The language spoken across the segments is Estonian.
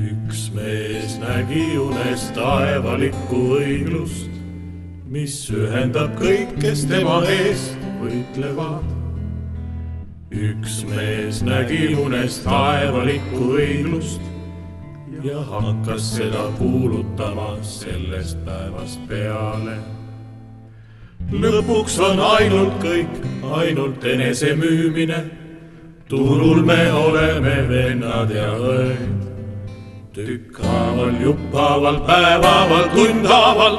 Üks mees nägi unes taevalikku õiglust, mis ühendab kõik, kes tema eest võitlevad. Üks mees nägi unes taevalikku õiglust ja hakkas seda kuulutama sellest päevast peale. Lõpuks on ainult kõik, ainult enese müümine. Turul me oleme vennad ja õed. Tükkhaaval, jupphaaval, päevhaaval, tundhaaval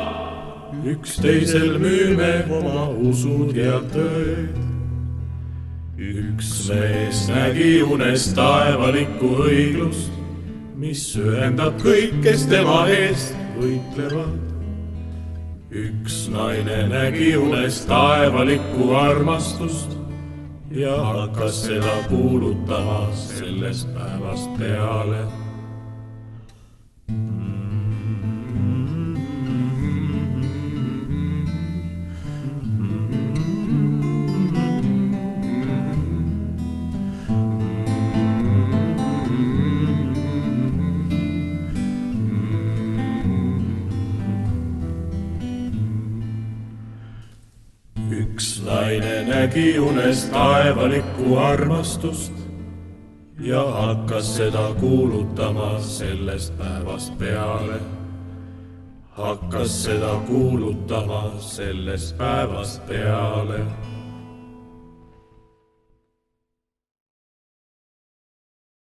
üksteisel müüme oma usud ja tõed. Üks mees nägi unes taevalikku õiglust, mis ühendab kõik, kes tema eest võitlevad. Üks naine nägi unes taevalikku armastust ja hakkas seda kuulutama sellest päevast peale. Üks naine nägi unes taevalikku armastust ja hakkas seda kuulutama sellest päevast peale. Hakkas seda kuulutama sellest päevast peale.